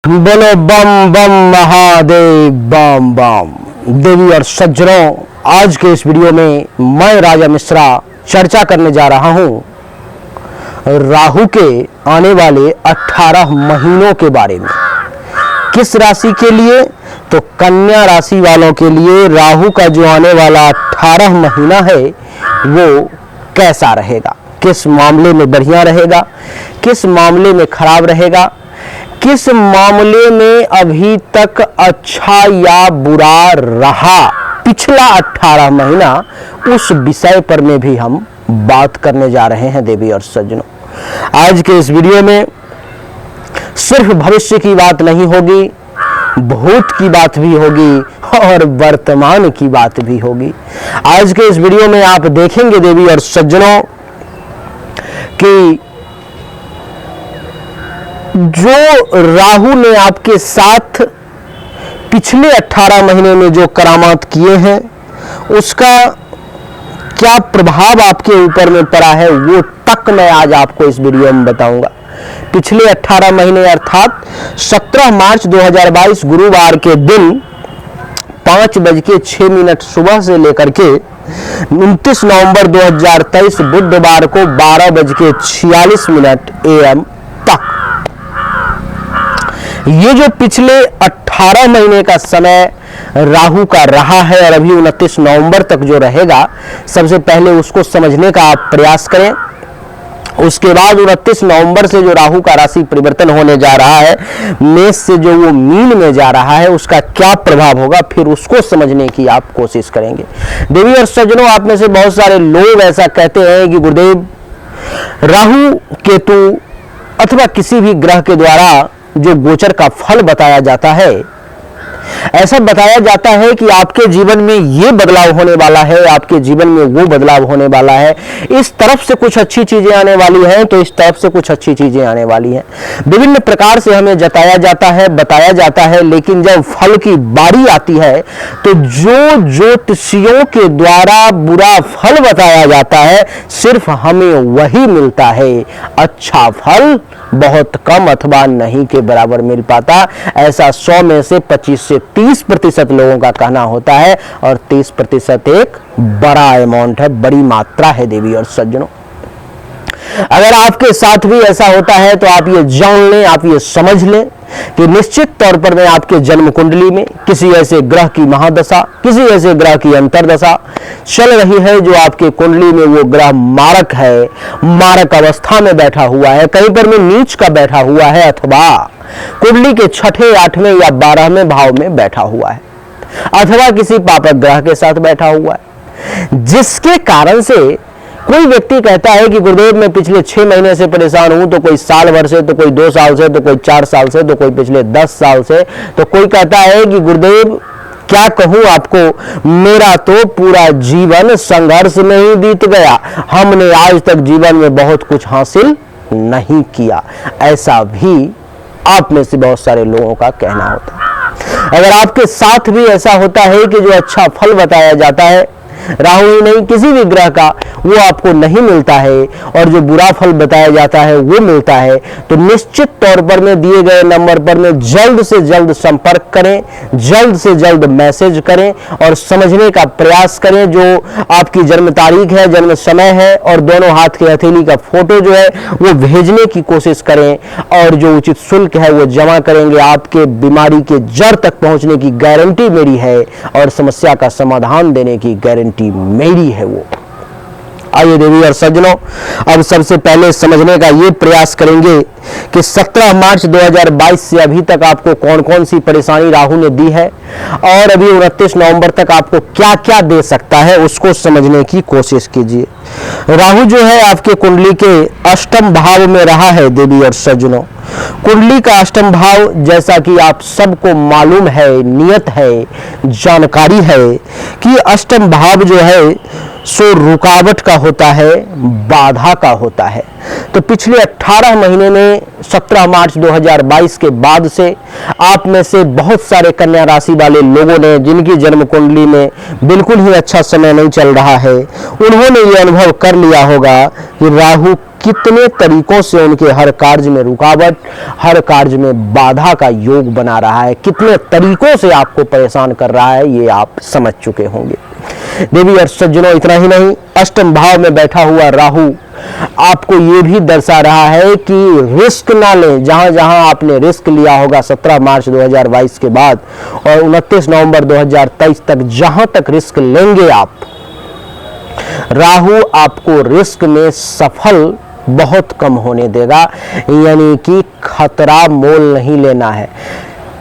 बोलो बम बम महादेव बम बम। देवी और सज्जनों, आज के इस वीडियो में मैं राजा मिश्रा चर्चा करने जा रहा हूं राहु के आने वाले 18 महीनों के बारे में। किस राशि के लिए? तो कन्या राशि वालों के लिए राहु का जो आने वाला 18 महीना है वो कैसा रहेगा, किस मामले में बढ़िया रहेगा, किस मामले में खराब रहेगा, किस मामले में अभी तक अच्छा या बुरा रहा पिछला 18 महीना, उस विषय पर में भी हम बात करने जा रहे हैं देवी और सज्जनों। आज के इस वीडियो में सिर्फ भविष्य की बात नहीं होगी, भूत की बात भी होगी और वर्तमान की बात भी होगी। आज के इस वीडियो में आप देखेंगे देवी और सज्जनों कि जो राहु ने आपके साथ पिछले 18 महीने में जो करामात किए हैं उसका क्या प्रभाव आपके ऊपर में पड़ा है वो तक मैं आज आपको इस वीडियो में बताऊंगा। पिछले 18 महीने अर्थात 17 मार्च 2022 गुरुवार के दिन 5:06 सुबह से लेकर के 29 नवंबर 2023 बुधवार को 12:46 AM तक ये जो पिछले 18 महीने का समय राहु का रहा है और अभी 29 नवंबर तक जो रहेगा, सबसे पहले उसको समझने का आप प्रयास करें। उसके बाद 29 नवंबर से जो राहु का राशि परिवर्तन होने जा रहा है, मेष से जो वो मीन में जा रहा है, उसका क्या प्रभाव होगा, फिर उसको समझने की आप कोशिश करेंगे। देवी और सज्जनों, आप में से बहुत सारे लोग ऐसा कहते हैं कि गुरुदेव, राहु केतु अथवा किसी भी ग्रह के द्वारा जो गोचर का फल बताया जाता है, ऐसा बताया जाता है कि आपके जीवन में ये बदलाव होने वाला है, आपके जीवन में वो बदलाव होने वाला है, इस तरफ से कुछ अच्छी चीजें आने वाली हैं तो इस तरफ से कुछ अच्छी चीजें आने वाली हैं। विभिन्न प्रकार से हमें जताया जाता है, बताया जाता है, लेकिन जब फल की बारी आती है तो जो ज्योतिषियों के द्वारा बुरा फल बताया जाता है, सिर्फ हमें वही मिलता है। अच्छा फल बहुत कम अथवा नहीं के बराबर मिल पाता। ऐसा 100 में से 25 से 30% लोगों का कहना होता है और 30% एक बड़ा अमाउंट है, बड़ी मात्रा है देवी और सज्जनों। अगर आपके साथ भी ऐसा होता है तो आप ये जान लें, आप ये समझ लें कि निश्चित तौर पर में आपके जन्म कुंडली में किसी ऐसे ग्रह की महादशा, किसी ऐसे ग्रह की अंतरदशा चल रही है जो आपके कुंडली में वो ग्रह मारक है, मारक अवस्था में बैठा हुआ है, कहीं पर में नीच का बैठा हुआ है, अथवा कुंडली के 6ठे, 8वें या 12वें भाव में बैठा हुआ है, अथवा किसी पापक ग्रह के साथ बैठा हुआ है, जिसके कारण से कोई व्यक्ति कहता है कि गुरुदेव मैं पिछले 6 महीने से परेशान हूं, तो कोई साल भर से, तो कोई 2 साल से, तो कोई 4 साल से, तो कोई पिछले 10 साल से, तो कोई कहता है कि गुरुदेव क्या कहूं आपको, मेरा तो पूरा जीवन संघर्ष में ही बीत गया, हमने आज तक जीवन में बहुत कुछ हासिल नहीं किया। ऐसा भी आप में से बहुत सारे लोगों का कहना होता है। अगर आपके साथ भी ऐसा होता है कि जो अच्छा फल बताया जाता है, राहु ही नहीं किसी भी ग्रह का, वो आपको नहीं मिलता है और जो बुरा फल बताया जाता है वो मिलता है, तो निश्चित तौर पर में दिए गए नंबर पर में जल्द से जल्द संपर्क करें, जल्द से जल्द मैसेज करें और समझने का प्रयास करें। जो आपकी जन्म तारीख है, जन्म समय है और दोनों हाथ के हथेली का फोटो जो है वो भेजने की कोशिश करें और जो उचित शुल्क है वो जमा करेंगे। आपके बीमारी के जड़ तक पहुंचने की गारंटी मेरी है और समस्या का समाधान देने की गारंटी मेरी है वो। आइए देवी और सज्जनों, अब सबसे पहले समझने का ये प्रयास करेंगे कि 17 मार्च 2022 से अभी तक आपको कौन कौन सी परेशानी राहु ने दी है और अभी 29 नवंबर तक आपको क्या क्या दे सकता है, उसको समझने की कोशिश कीजिए। राहु जो है आपके कुंडली के 8वें भाव में रहा है देवी और सज्जनों। कुंडली का 8वां भाव, जैसा कि आप सबको मालूम है, नियत है, जानकारी है कि 8वां भाव जो है सो रुकावट का होता है, बाधा का होता है। तो पिछले 18 महीने में 17 मार्च 2022 के बाद से आप में से बहुत सारे कन्या राशि वाले लोगों ने, जिनकी जन्म कुंडली में बिल्कुल ही अच्छा समय नहीं चल रहा है, उन्होंने ये अनुभव कर लिया होगा कि राहु कितने तरीकों से उनके हर कार्य में रुकावट, हर कार्य में बाधा का योग बना रहा है, कितने तरीकों से आपको परेशान कर रहा है, ये आप समझ चुके होंगे। देवी और सज्जनों, इतना ही नहीं, अष्टम भाव में बैठा हुआ राहु आपको ये भी दर्शा रहा है कि रिस्क ना लें। जहां जहां आपने रिस्क लिया होगा 17 मार्च 2022 के बाद और 29 नवंबर 2023 तक, जहां तक रिस्क लेंगे आप, राहु आपको रिस्क में सफल बहुत कम होने देगा। यानी कि खतरा मोल नहीं लेना है।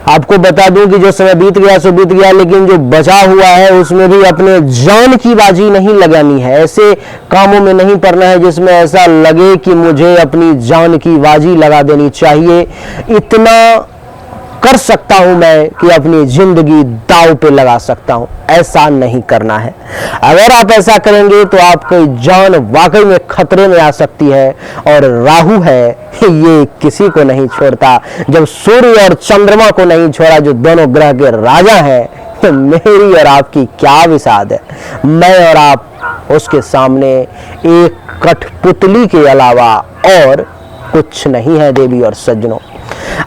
आपको बता दूं कि जो समय बीत गया सो बीत गया, लेकिन जो बचा हुआ है उसमें भी अपने जान की बाजी नहीं लगानी है। ऐसे कामों में नहीं पड़ना है जिसमें ऐसा लगे कि मुझे अपनी जान की बाजी लगा देनी चाहिए। इतना कर सकता हूं मैं कि अपनी जिंदगी दांव पे लगा सकता हूं, ऐसा नहीं करना है। अगर आप ऐसा करेंगे तो आपकी जान वाकई में खतरे में आ सकती है। और राहु है, ये किसी को नहीं छोड़ता। जब सूर्य और चंद्रमा को नहीं छोड़ा, जो दोनों ग्रह के राजा हैं, तो मेरी और आपकी क्या विसाद है। मैं और आप उसके सामने एक कठपुतली के अलावा और कुछ नहीं है। देवी और सज्जनों,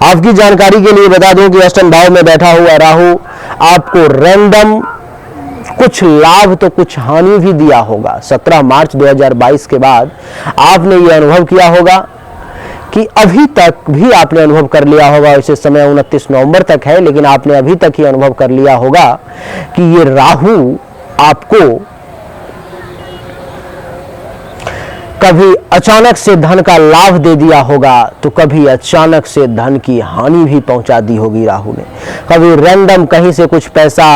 आपकी जानकारी के लिए बता दूं कि अष्टम भाव में बैठा हुआ राहु आपको रैंडम कुछ लाभ तो कुछ हानि भी दिया होगा। 17 मार्च 2022 के बाद आपने ये अनुभव किया होगा कि अभी तक भी आपने अनुभव कर लिया होगा, इसे समय 29 नवंबर तक है, लेकिन आपने अभी तक ही अनुभव कर लिया होगा कि ये राहु आपको कभी अचानक से धन का लाभ दे दिया होगा, तो कभी अचानक से धन की हानि भी पहुंचा दी होगी राहु ने। कभी रैंडम कहीं से कुछ पैसा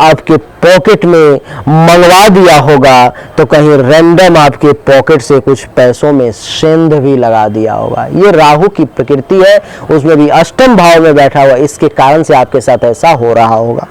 आपके पॉकेट में मंगवा दिया होगा, तो कहीं रैंडम आपके पॉकेट से कुछ पैसों में सेंध भी लगा दिया होगा। ये राहु की प्रकृति है, उसमें भी अष्टम भाव में बैठा हुआ, इसके कारण से आपके साथ ऐसा हो रहा होगा।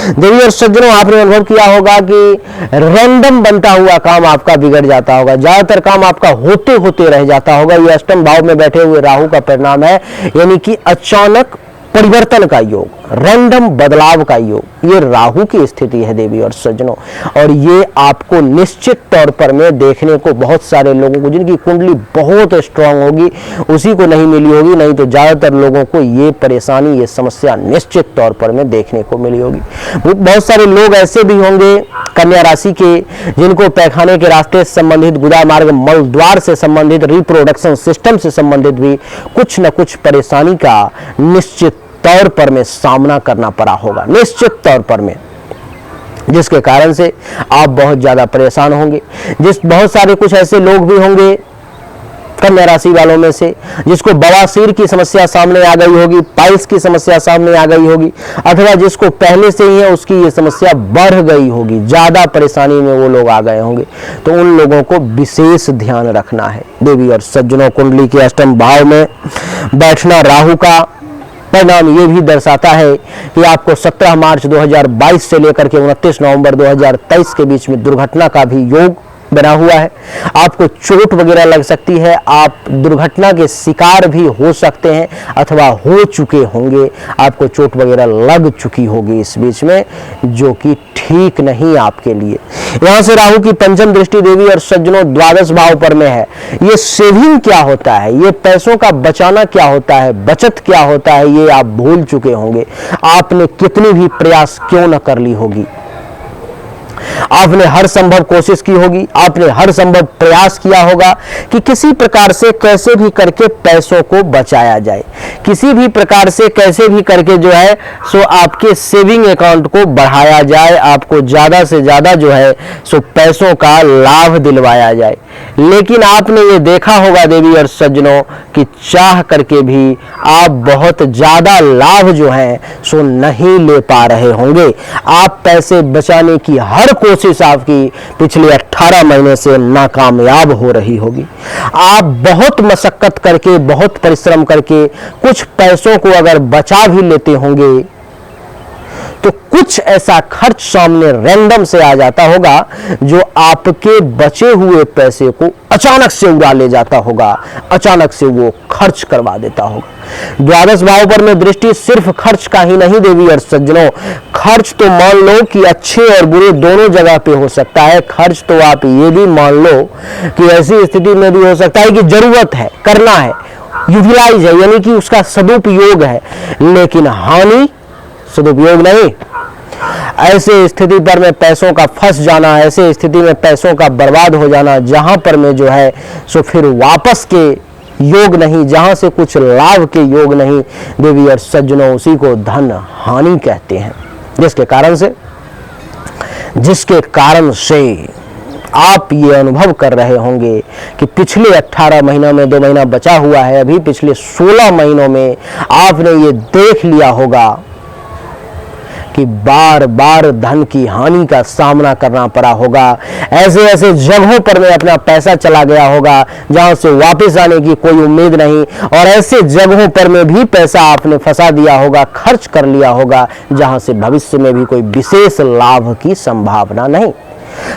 देवी और सज्जनों, आपने अनुभव किया होगा कि रैंडम बनता हुआ काम आपका बिगड़ जाता होगा, ज्यादातर काम आपका होते होते रह जाता होगा। ये अष्टम भाव में बैठे हुए राहु का परिणाम है, यानी कि अचानक परिवर्तन का योग, रैंडम बदलाव का योग, ये राहु की स्थिति है देवी और सज्जनों। और ये आपको निश्चित तौर पर में देखने को बहुत सारे लोगों को, जिनकी कुंडली बहुत स्ट्रांग होगी, उसी को नहीं मिली होगी, नहीं तो ज्यादातर लोगों को ये परेशानी, ये समस्या निश्चित तौर पर में देखने को मिली होगी। बहुत सारे लोग ऐसे भी होंगे कन्या राशि के, जिनको पैखाने के रास्ते से संबंधित, गुदा मार्ग, मल द्वार से संबंधित, रिप्रोडक्शन सिस्टम से संबंधित भी कुछ न कुछ परेशानी का निश्चित तौर पर में सामना करना पड़ा होगा, निश्चित तौर पर में, जिसके कारण से आप बहुत ज्यादा परेशान होंगे। बहुत सारे कुछ ऐसे लोग भी होंगे कन्या राशि वालों में से, जिसको बवासीर की समस्या सामने आ गई होगी, पाइल्स की समस्या सामने आ गई होगी, अथवा जिसको पहले से ही है उसकी ये समस्या बढ़ गई होगी, ज्यादा परेशानी में वो लोग आ गए होंगे। तो उन लोगों को विशेष ध्यान रखना है। देवी और सज्जनों, कुंडली के अष्टम भाव में बैठना राहु का परिणाम ये भी दर्शाता है कि आपको 17 मार्च 2022 से लेकर के 29 नवंबर 2023 के बीच में दुर्घटना का भी योग बना हुआ है। आपको चोट वगैरह लग सकती है, आप दुर्घटना के शिकार भी हो सकते हैं अथवा हो चुके होंगे, आपको चोट वगैरह लग चुकी होगी इस बीच में, जो कि ठीक नहीं आपके लिए। यहां से राहु की पंचम दृष्टि देवी और सज्जनों द्वादश भाव पर में है। ये सेविंग क्या होता है, ये पैसों का बचाना क्या होता है, बचत क्या होता है, ये आप भूल चुके होंगे। आपने कितनी भी प्रयास क्यों न कर ली होगी, आपने हर संभव कोशिश की होगी, आपने हर संभव प्रयास किया होगा कि किसी प्रकार से कैसे भी करके पैसों को बचाया जाए, किसी भी प्रकार से कैसे भी करके जो है सो आपके सेविंग अकाउंट को बढ़ाया जाए, आपको ज्यादा से ज्यादा जो है सो पैसों का लाभ दिलवाया जाए। लेकिन आपने ये देखा होगा देवी और सज्जनों कि चाह करके भी आप बहुत ज्यादा लाभ जो है सो नहीं ले पा रहे होंगे। आप पैसे बचाने की हर कोशिश आपकी पिछले 18 महीने से नाकामयाब हो रही होगी। आप बहुत मशक्कत करके, बहुत परिश्रम करके कुछ पैसों को अगर बचा भी लेते होंगे, तो कुछ ऐसा खर्च सामने रैंडम से आ जाता होगा जो आपके बचे हुए पैसे को अचानक से उड़ा ले जाता होगा, अचानक से वो खर्च करवा देता होगा। द्वादश भाव पर में दृष्टि सिर्फ खर्च का ही नहीं देवी और सज्जनों, खर्च तो मान लो कि अच्छे और बुरे दोनों जगह पे हो सकता है। खर्च तो आप ये भी मान लो कि ऐसी स्थिति में भी हो सकता है कि जरूरत है, करना है, यूटिलाइज है, यानी कि उसका सदुपयोग है, लेकिन हानि सदुपयोग नहीं। ऐसे स्थिति पर में पैसों का फंस जाना, ऐसे स्थिति में पैसों का बर्बाद हो जाना, जहां पर में जो है सो फिर वापस के योग नहीं, जहां से कुछ लाभ के योग नहीं देवी और सज्जनों, उसी को धन हानि कहते हैं। जिसके कारण से आप ये अनुभव कर रहे होंगे कि पिछले 18 महीनों में 2 महीना बचा हुआ है, अभी पिछले 16 महीनों में आपने ये देख लिया होगा कि बार बार धन की हानि का सामना करना पड़ा होगा। ऐसे ऐसे जगहों पर में अपना पैसा चला गया होगा जहां से वापस आने की कोई उम्मीद नहीं, और ऐसे जगहों पर में भी पैसा आपने फंसा दिया होगा, खर्च कर लिया होगा, जहां से भविष्य में भी कोई विशेष लाभ की संभावना नहीं।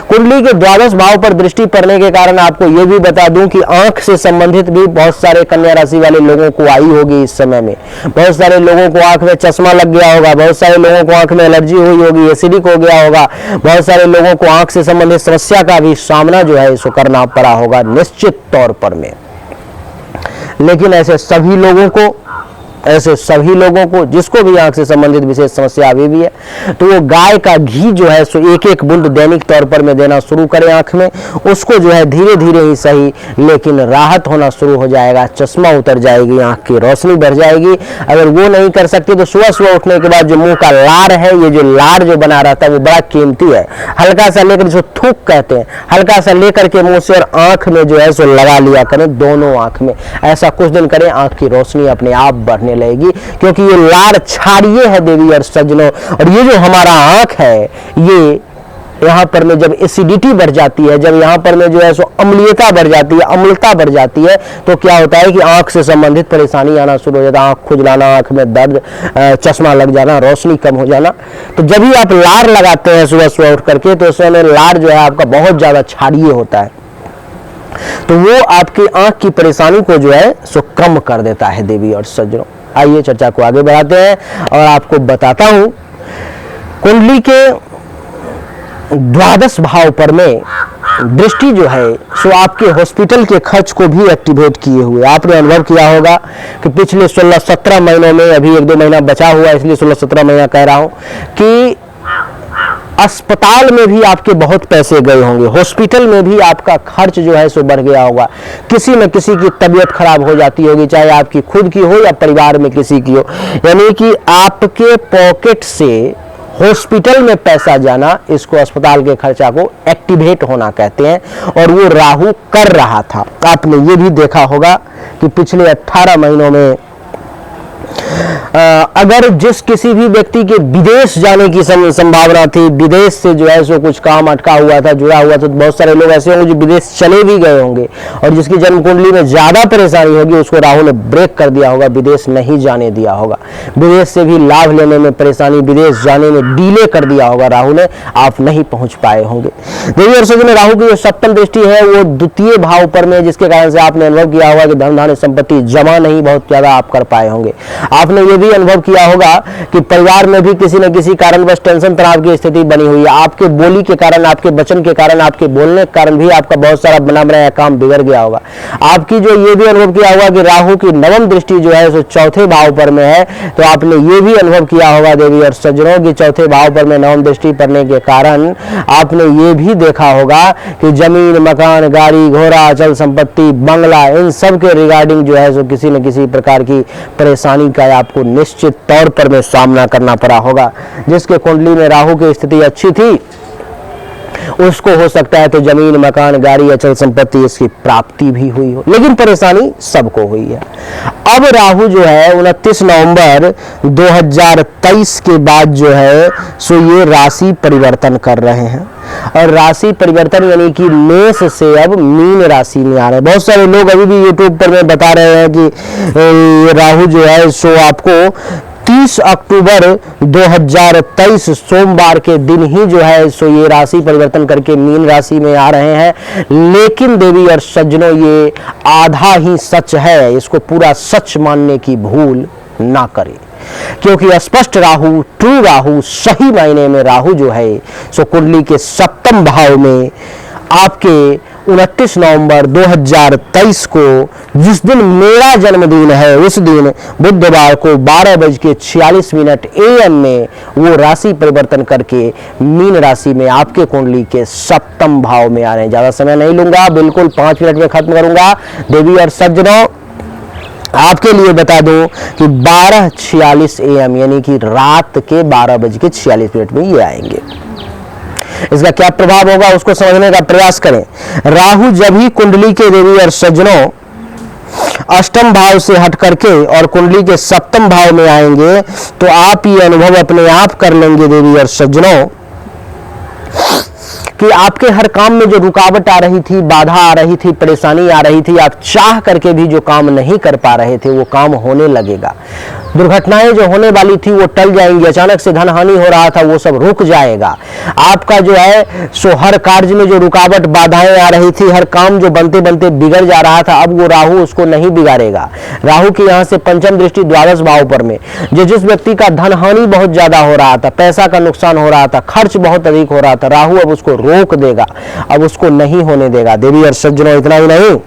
कुंडली के द्वादश भाव पर दृष्टि पड़ने के कारण आपको यह भी बता दूं कि आंख से संबंधित भी बहुत सारे कन्या राशि वाले लोगों को आई होगी। इस समय में बहुत सारे लोगों को आंख में चश्मा लग गया होगा, बहुत सारे लोगों को आंख में एलर्जी हुई होगी, एसिडिक हो गया होगा, बहुत सारे लोगों को आंख से संबंधित समस्या का भी सामना जो है इसको करना पड़ा होगा निश्चित तौर पर में। लेकिन ऐसे सभी लोगों को जिसको भी आंख से संबंधित विशेष समस्या अभी भी है, तो वो गाय का घी जो है सो एक एक बूंद दैनिक तौर पर में देना शुरू करें आंख में। उसको जो है धीरे धीरे ही सही, लेकिन राहत होना शुरू हो जाएगा, चश्मा उतर जाएगी, आंख की रोशनी बढ़ जाएगी। अगर वो नहीं कर सकते तो सुबह सुबह उठने के बाद जो मुंह का लार है, ये जो लार जो बना रहता है वो बड़ा कीमती है, हल्का सा लेकर, जो थूक कहते हैं, हल्का सा लेकर के मुंह से और आंख में जो है सो लगा लिया करें, दोनों आंख में। ऐसा कुछ दिन करें, आंख की रोशनी अपने आप बढ़ने लगेगी, क्योंकि ये लार क्षारीय है देवी और सज्जनों। और ये जो हमारा आंख है, ये यहाँ पर में जब एसिडिटी बढ़ जाती है, जब यहाँ पर में जो है सो अम्लीयता बढ़ जाती है, अम्लता बढ़ जाती है, तो क्या होता है कि आंख से संबंधित परेशानी आना शुरू हो जाता है, आंख खुजलाना, आंख में दर्द, चश्मा लग जाना, रोशनी कम हो जाना। तो जब भी आप लार लगाते हैं सुबह सुबह उठ करके, तो उस समय लार जो है आपका बहुत ज्यादा क्षारीय होता है, तो वो आपकी आंख की परेशानी को जो है सो कम कर देता है देवी और सज्जनों। आइए चर्चा को आगे बढ़ाते हैं और आपको बताता हूं कुंडली के द्वादश भाव पर में दृष्टि जो है सो आपके हॉस्पिटल के खर्च को भी एक्टिवेट किए हुए। आपने अनुभव किया होगा कि पिछले 16-17 महीनों में, अभी 1-2 महीना बचा हुआ है इसलिए 16-17 महीना कह रहा हूं, कि अस्पताल में भी आपके बहुत पैसे गए होंगे, हॉस्पिटल में भी आपका खर्च जो है सो बढ़ गया होगा। किसी न किसी की तबीयत खराब हो जाती होगी, चाहे आपकी खुद की हो या परिवार में किसी की हो, यानी कि आपके पॉकेट से हॉस्पिटल में पैसा जाना, इसको अस्पताल के खर्चा को एक्टिवेट होना कहते हैं, और वो राहु कर रहा था। आपने ये भी देखा होगा कि पिछले 18 महीनों में अगर जिस किसी भी व्यक्ति के विदेश जाने की संभावना थी, विदेश से जो है सो कुछ काम अटका हुआ था, जुड़ा हुआ था, तो बहुत सारे लोग ऐसे होंगे जो विदेश चले भी गए होंगे, और जिसकी जन्म कुंडली में ज्यादा परेशानी होगी उसको राहु ने ब्रेक कर दिया होगा, विदेश नहीं जाने दिया होगा, विदेश से भी लाभ लेने में परेशानी, विदेश जाने में डिले कर दिया होगा राहु ने, आप नहीं पहुंच पाए होंगे। देवी और सज्जनों, राहु की जो सप्तम दृष्टि है वो द्वितीय भाव पर में, जिसके कारण से आपने अनुभव किया होगा कि धन धान्य संपत्ति जमा नहीं बहुत ज्यादा आप कर पाए होंगे। आपने ये भी अनुभव किया होगा कि परिवार में भी किसी न किसी कारणवश टेंशन तनाव की स्थिति बनी हुई है, आपके बोली के कारण, आपके वचन के कारण, आपके बोलने के कारण भी आपका बहुत सारा बना बनाया काम बिगड़ गया होगा। आपकी जो ये भी अनुभव किया होगा कि राहु की नवम दृष्टि जो है सो चौथे भाव पर में है, तो आपने ये भी अनुभव किया होगा देवी और सज्जनों की चौथे भाव पर में नवम दृष्टि पड़ने के कारण आपने ये भी देखा होगा कि जमीन, मकान, गाड़ी, घोड़ा, अचल संपत्ति, बंगला, इन सब के रिगार्डिंग जो है सो किसी न किसी प्रकार की परेशानी का आपको निश्चित तौर पर में सामना करना पड़ा होगा। जिसके कुंडली में राहु की स्थिति अच्छी थी उसको हो सकता है तो जमीन, मकान, गाड़ी, अचल संपत्ति इसकी प्राप्ति भी हुई हो, लेकिन परेशानी सबको हुई है। अब राहु जो है 29 नवंबर 2023 के बाद जो है सो ये राशि परिवर्तन कर रहे हैं, और राशि परिवर्तन यानी कि मेष से अब मीन राशि में आ रहे हैं। बहुत सारे लोग अभी भी यूट्यूब पर में बता रहे हैं कि राहु जो है सो आपको 30 अक्टूबर 2023 सोमवार के दिन ही जो है सो ये राशि परिवर्तन करके मीन राशि में आ रहे हैं। लेकिन देवी और सज्जनों, ये आधा ही सच है, इसको पूरा सच मानने की भूल ना करें, क्योंकि स्पष्ट राहु, ट्रू राहु, सही मायने में राहु जो है सो कुंडली के सप्तम भाव में आपके 29 नवंबर 2023 को, जिस दिन मेरा जन्मदिन है, उस दिन बुधवार को 12:46 AM में वो राशि परिवर्तन करके मीन राशि में आपके कुंडली के सप्तम भाव में आ रहे हैं। ज्यादा समय नहीं लूंगा, बिल्कुल 5 मिनट में खत्म करूंगा। देवी और सज्जनों, आपके लिए बता दूं कि 12:46 AM यानी कि रात के 12:46 में ये आएंगे। इसका क्या प्रभाव होगा उसको समझने का प्रयास करें। राहु जब ही कुंडली के, देवी और सज्जनों, अष्टम भाव से हट करके और कुंडली के सप्तम भाव में आएंगे तो आप ये अनुभव अपने आप कर लेंगे देवी और सज्जनों कि आपके हर काम में जो रुकावट आ रही थी, बाधा आ रही थी, परेशानी आ रही थी, आप चाह करके भी जो काम नहीं कर पा रहे थे वो काम होने लगेगा। दुर्घटनाएं जो होने वाली थी वो टल जाएंगी। अचानक से धन हानि हो रहा था वो सब रुक जाएगा। आपका जो है सो हर कार्य में जो रुकावट, बाधाएं आ रही थी, हर काम जो बनते बनते बिगड़ जा रहा था, अब वो राहु उसको नहीं बिगाड़ेगा। राहु की यहाँ से पंचम दृष्टि द्वादश भाव पर में, जिस व्यक्ति का धन हानि बहुत ज्यादा हो रहा था, पैसा का नुकसान हो रहा था, खर्च बहुत अधिक हो रहा था, राहु अब उसको रोक देगा, अब उसको नहीं होने देगा। देवी और सज्जनों, इतना ही नहीं,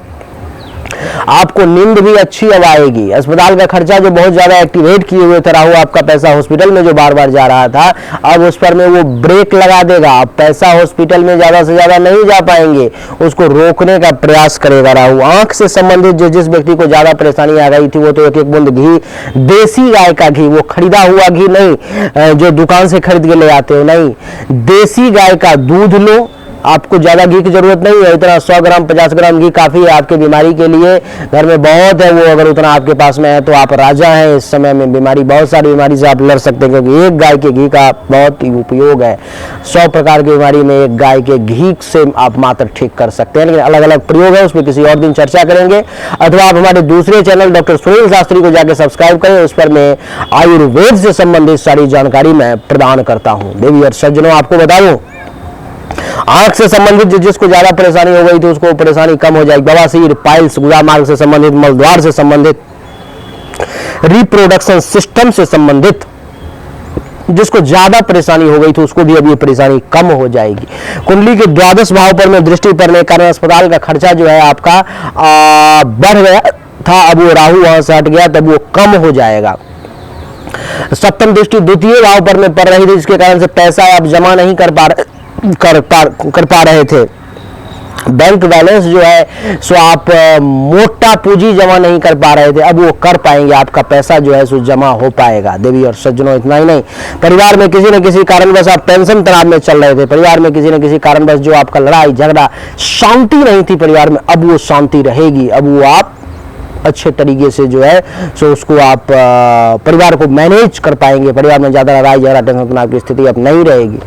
आपको नींद भी अच्छी अब आएगी। अस्पताल का खर्चा जो बहुत ज्यादा एक्टिवेट किए हुए थे राहु, आपका पैसा हॉस्पिटल में जो बार बार जा रहा था, अब उस पर में वो ब्रेक लगा देगा। अब पैसा हॉस्पिटल में ज्यादा से ज्यादा नहीं जा पाएंगे, उसको रोकने का प्रयास करेगा राहु। आंख से संबंधित जिस व्यक्ति को ज्यादा परेशानी आ गई थी, वो तो एक एक बूंद घी, देसी गाय का घी, वो खरीदा हुआ घी नहीं जो दुकान से खरीद के ले आते हो, नहीं, देसी गाय का दूध लो। आपको ज्यादा घी की जरूरत नहीं है, इतना 100 ग्राम 50 ग्राम घी काफी है आपके बीमारी के लिए। घर में बहुत है वो, अगर उतना आपके पास में है तो आप राजा हैं। इस समय में बीमारी, बहुत सारी बीमारी से आप लड़ सकते हैं, क्योंकि एक गाय के घी का बहुत ही उपयोग है। 100 प्रकार की बीमारी में एक गाय के घी से आप मात्र ठीक कर सकते हैं, लेकिन अलग अलग प्रयोग है, उसमें किसी और दिन चर्चा करेंगे। अथवा आप हमारे दूसरे चैनल डॉक्टर सुनील शास्त्री को जाकर सब्सक्राइब करें, उस पर मैं आयुर्वेद से संबंधित सारी जानकारी मैं प्रदान करता हूँ। देवी और सज्जनों, आपको बता दूं, आंख से संबंधित जिसको ज्यादा परेशानी हो गई थी उसको परेशानी कम हो जाएगी। बवासीर, पाइल्स, गुदा मार्ग से संबंधित, मलद्वार से संबंधित, रिप्रोडक्शन सिस्टम से संबंधित जिसको ज्यादा परेशानी हो गई थी उसको भी अब ये परेशानी कम हो जाएगी। कुंडली के द्वादश भाव पर में दृष्टि पड़ने के कारण अस्पताल का खर्चा जो है आपका बढ़ गया था, अब वो राहु वहां से हट गया, तब वो कम हो जाएगा। सप्तम दृष्टि द्वितीय भाव पर में पड़ रही थी, जिसके कारण से पैसा आप जमा नहीं कर पा रहे थे। बैंक बैलेंस जो है सो आप मोटा पूंजी जमा नहीं कर पा रहे थे, अब वो कर पाएंगे, आपका पैसा जो है सो जमा हो पाएगा। देवी और सज्जनों, इतना ही नहीं, परिवार में किसी न किसी कारणवश आप टेंशन तनाव में चल रहे थे, परिवार में किसी न किसी कारणवश जो आपका लड़ाई झगड़ा, शांति नहीं थी परिवार में, अब वो शांति रहेगी। अब वो आप अच्छे तरीके से जो है सो उसको आप परिवार को मैनेज कर पाएंगे। परिवार में ज्यादा लड़ाई झगड़ा, टेंशन तनाव की स्थिति अब नहीं रहेगी।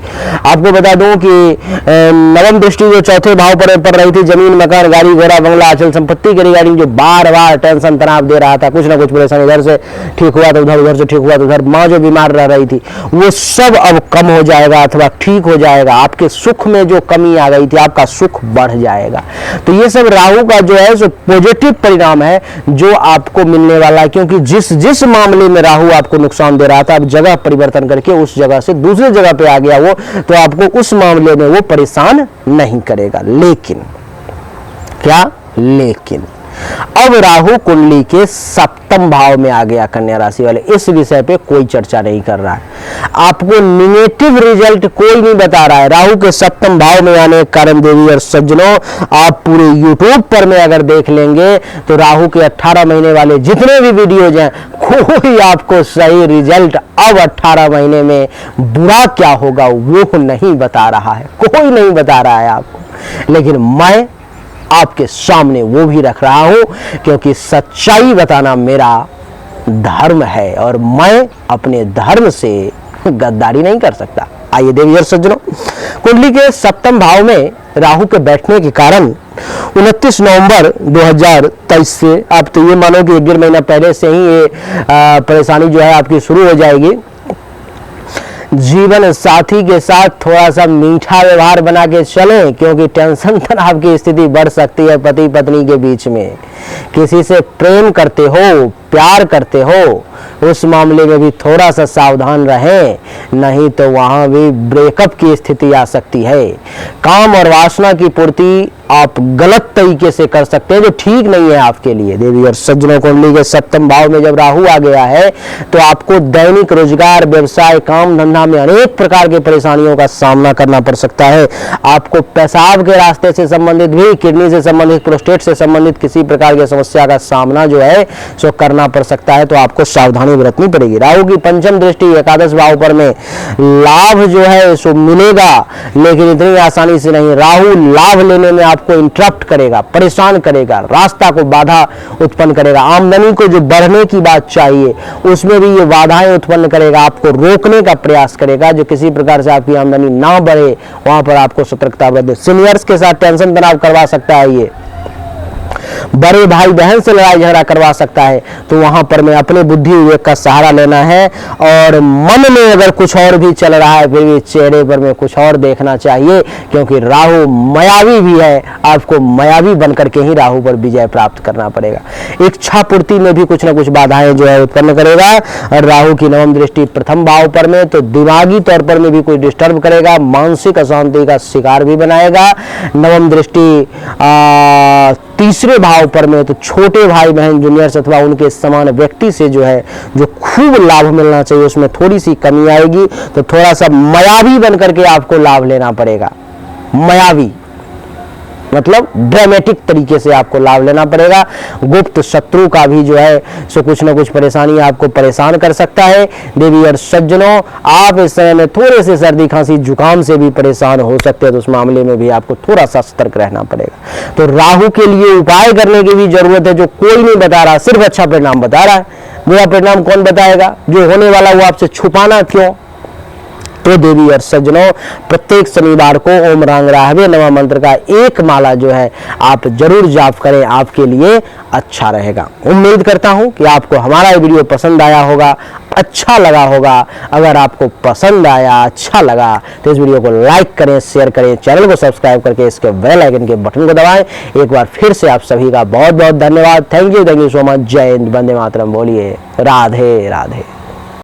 आपको बता दूं कि नवम दृष्टि जो चौथे भाव पर पड़ रही थी, जमीन, मकान, गाड़ी, घोड़ा, बंगला, अचल संपत्ति के रिगार्डिंग जो बार बार टेंशन तनाव दे रहा था, कुछ ना कुछ परेशानी, इधर से ठीक हुआ तो उधर, उधर से ठीक हुआ तो उधर, माँ जो बीमार रह रही थी वो सब अब कम हो जाएगा अथवा ठीक हो जाएगा। आपके सुख में जो कमी आ गई थी, आपका सुख बढ़ जाएगा। तो ये सब राहु का जो है सो पॉजिटिव परिणाम है जो आपको मिलने वाला है, क्योंकि जिस मामले में राहु आपको नुकसान दे रहा था, अब जगह परिवर्तन करके उस जगह से दूसरी जगह पे आ गया वो, तो आपको उस मामले में वो परेशान नहीं करेगा। लेकिन क्या, लेकिन अब राहु कुंडली के सप्तम भाव में आ गया कन्या राशि वाले, इस विषय पे कोई चर्चा नहीं कर रहा है, आपको निगेटिव रिजल्ट कोई नहीं बता रहा है। राहु के सप्तम भाव में आने के कारण देवी और सज्जनों, आप पूरे YouTube पर में अगर देख लेंगे तो राहु के 18 महीने वाले जितने भी वीडियोज हैं, कोई आपको सही रिजल्ट अब 18 महीने में बुरा क्या होगा वो नहीं बता रहा है, कोई नहीं बता रहा है आपको। लेकिन मैं आपके सामने वो भी रख रहा हूं, क्योंकि सच्चाई बताना मेरा धर्म है और मैं अपने धर्म से गद्दारी नहीं कर सकता। आइए देवी और सज्जनों, कुंडली के सप्तम भाव में राहु के बैठने के कारण 29 नवंबर 2023 से आप तो ये मानो कि 1.5 महीना पहले से ही ये परेशानी जो है आपकी शुरू हो जाएगी। जीवन साथी के साथ थोड़ा सा मीठा व्यवहार बना के चलें, क्योंकि टेंशन तनाव की स्थिति बढ़ सकती है पति पत्नी के बीच में। किसी से प्रेम करते हो, प्यार करते हो, उस मामले में भी थोड़ा सा सावधान रहें, नहीं तो वहां भी ब्रेकअप की स्थिति आ सकती है। काम और वासना की पूर्ति आप गलत तरीके से कर सकते हैं, जो ठीक नहीं है आपके लिए। देवी और सज्जनों, कुंडली के सप्तम भाव में जब राहु आ गया है तो आपको दैनिक रोजगार, व्यवसाय, काम धंधा में अनेक प्रकार की परेशानियों का सामना करना पड़ सकता है। आपको पेशाब के रास्ते से संबंधित भी, किडनी से संबंधित, प्रोस्टेट से संबंधित किसी प्रकार की समस्या का सामना जो है सो करना पड़ सकता है, तो आपको सावधानी बरतनी पड़ेगी। राहु की पंचम दृष्टि एकादश भाव पर में लाभ जो है सो मिलेगा, लेकिन इतनी आसानी से नहीं। राहु लाभ लेने में आपको इंटरप्ट करेगा, परेशान करेगा, रास्ता को बाधा उत्पन्न करेगा। आमदनी को जो बढ़ने की बात चाहिए उसमें भी ये बाधाएं उत्पन्न करेगा, आपको रोकने का प्रयास करेगा। जो किसी प्रकार से आपकी आमदनी ना बढ़े वहां पर आपको सतर्कता बरतनी। सीनियर्स के साथ टेंशन तनाव करवा सकता है ये, बड़े भाई बहन से लड़ाई झगड़ा करवा सकता है, तो वहां पर में अपने बुद्धि विवेक का सहारा लेना है। और मन में अगर कुछ और भी चल रहा है फिर भी चेहरे पर में कुछ और देखना चाहिए, क्योंकि राहु मायावी भी है, आपको मायावी बनकर के ही राहु पर विजय प्राप्त करना पड़ेगा। इच्छा पूर्ति में भी कुछ ना कुछ बाधाएं जो है उत्पन्न करेगा। और राहु की नवम दृष्टि प्रथम भाव पर में तो दिमागी तौर पर में भी कोई डिस्टर्ब करेगा, मानसिक अशांति का शिकार भी बनाएगा। नवम दृष्टि तीसरे भाव पर में तो छोटे भाई बहन, जूनियर्स अथवा उनके समान व्यक्ति से जो है जो खूब लाभ मिलना चाहिए उसमें थोड़ी सी कमी आएगी, तो थोड़ा सा मायावी बनकर के आपको लाभ लेना पड़ेगा। मायावी मतलब ड्रामेटिक तरीके से आपको लाभ लेना पड़ेगा। गुप्त शत्रु का भी जो है सो कुछ ना कुछ परेशानी आपको परेशान कर सकता है। देवी और सज्जनों, आप इस समय में थोड़े से सर्दी खांसी जुकाम से भी परेशान हो सकते हैं, तो उस मामले में भी आपको थोड़ा सा सतर्क रहना पड़ेगा। तो राहु के लिए उपाय करने की भी जरूरत है, जो कोई नहीं बता रहा, सिर्फ अच्छा परिणाम बता रहा है। बुरा परिणाम कौन बताएगा? जो होने वाला वो आपसे छुपाना क्यों? तो देवी और सज्जनों, प्रत्येक शनिवार को ओम रांग राहवे नमः मंत्र का एक माला जो है आप जरूर जाप करें, आपके लिए अच्छा रहेगा। उम्मीद करता हूं कि आपको हमारा ये वीडियो पसंद आया होगा, अच्छा लगा होगा। अगर आपको पसंद आया, अच्छा लगा, तो इस वीडियो को लाइक करें, शेयर करें, चैनल को सब्सक्राइब करके इसके बेल आइकन के बटन को दबाएं। एक बार फिर से आप सभी का बहुत बहुत धन्यवाद। Thank you so much. जय हिंद, वंदे मातरम। बोलिए राधे राधे।